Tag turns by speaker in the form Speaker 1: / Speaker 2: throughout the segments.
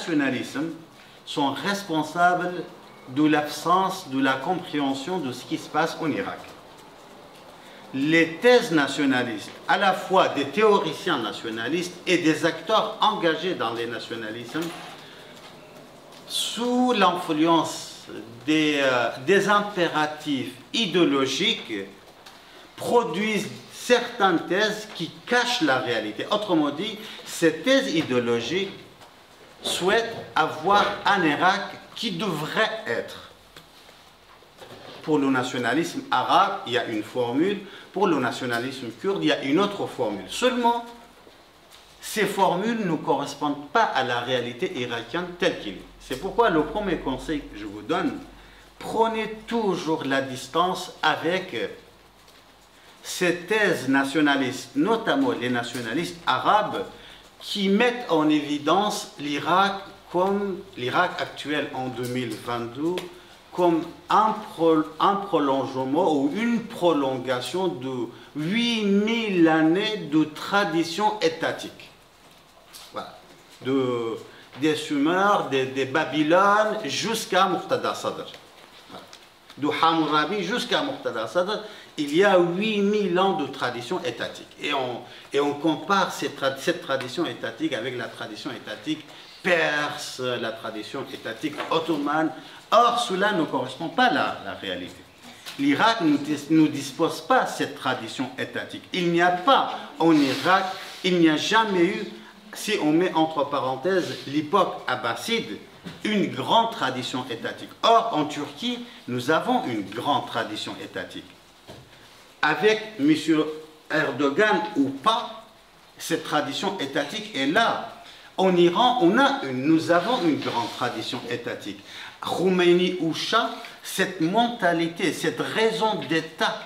Speaker 1: nationalismes sont responsables de l'absence de la compréhension de ce qui se passe en Irak. Les thèses nationalistes, à la fois des théoriciens nationalistes et des acteurs engagés dans les nationalismes, sous l'influence des impératifs idéologiques, produisent certaines thèses qui cachent la réalité. Autrement dit, ces thèses idéologiques souhaitent avoir un Irak qui devrait être. Pour le nationalisme arabe, il y a une formule. Pour le nationalisme kurde, il y a une autre formule. Seulement, ces formules ne correspondent pas à la réalité irakienne telle qu'elle est. C'est pourquoi le premier conseil que je vous donne, prenez toujours la distance avec ces thèses nationalistes, notamment les nationalistes arabes, qui mettent en évidence l'Irak comme l'Irak actuel en 2022, comme un prolongement ou une prolongation de 8000 années de tradition étatique. Voilà. Des Sumers, des Babylones, jusqu'à Muqtada Sadr. Voilà. De Hammurabi jusqu'à Muqtada Sadr, il y a 8000 ans de tradition étatique. Et on compare cette tradition étatique avec la tradition étatique perse, la tradition étatique ottomane. Or, cela ne correspond pas à la réalité. L'Irak ne dispose pas de cette tradition étatique. Il n'y a pas en Irak, il n'y a jamais eu, si on met entre parenthèses l'époque abbasside, une grande tradition étatique. Or, en Turquie, nous avons une grande tradition étatique. Avec M. Erdogan ou pas, cette tradition étatique est là. En Iran, nous avons une grande tradition étatique. Khomeini ou Shah, cette mentalité, cette raison d'État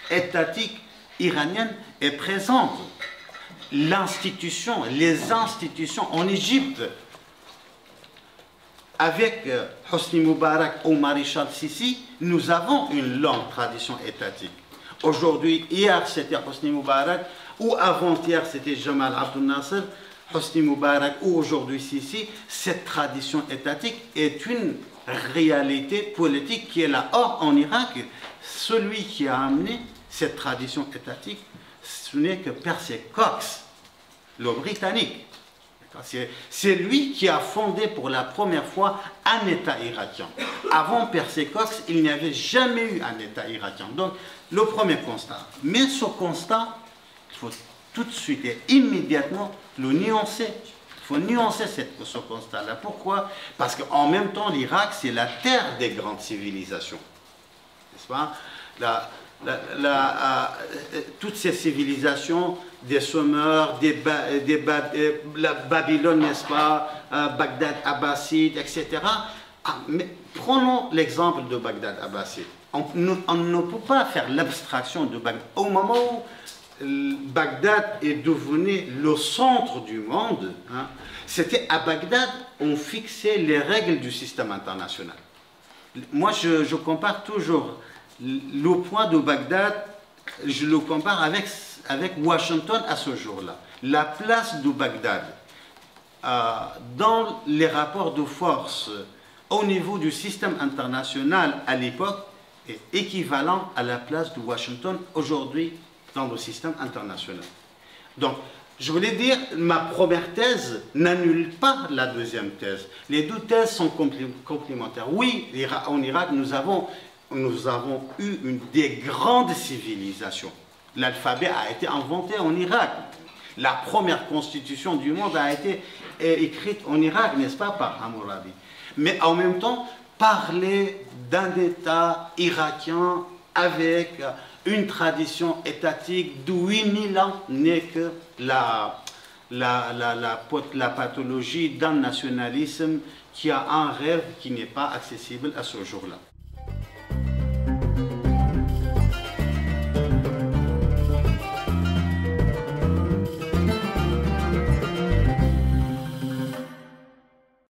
Speaker 1: étatique iranienne est présente. Les institutions en Égypte, avec Hosni Moubarak ou Maréchal Sissi, nous avons une longue tradition étatique. Aujourd'hui, hier c'était Hosni Moubarak, ou avant-hier c'était Jamal Abdel Nasser, Hosni Moubarak ou aujourd'hui Sissi. Cette tradition étatique est une réalité politique qui est là. Or, en Irak, celui qui a amené cette tradition étatique, ce n'est que Percy Cox, le Britannique. C'est lui qui a fondé pour la première fois un État irakien. Avant Percy Cox, il n'y avait jamais eu un État irakien. Donc, le premier constat. Mais ce constat, il faut tout de suite et immédiatement le nuancer. Il faut nuancer ce constat-là. Pourquoi? Parce qu'en même temps, l'Irak, c'est la terre des grandes civilisations. N'est-ce pas? Toutes ces civilisations, des Sumers, la Babylone, n'est-ce pas, Bagdad abbasside, etc. Mais prenons l'exemple de Bagdad abbasside. On ne peut pas faire l'abstraction de Bagdad. Au moment où Bagdad est devenu le centre du monde, hein, c'était à Bagdad on fixait les règles du système international. Moi, je compare toujours le point de Bagdad, je le compare avec Washington à ce jour-là. La place de Bagdad dans les rapports de force au niveau du système international à l'époque est équivalent à la place de Washington aujourd'hui dans le système international. Donc, je voulais dire, ma première thèse n'annule pas la deuxième thèse. Les deux thèses sont complémentaires. Oui, en Irak, nous avons eu une des grandes civilisations. L'alphabet a été inventé en Irak. La première constitution du monde a été écrite en Irak, n'est-ce pas, par Hammurabi. Mais en même temps, parler d'un État irakien avec une tradition étatique de 8000 ans n'est que la pathologie d'un nationalisme qui a un rêve qui n'est pas accessible à ce jour-là.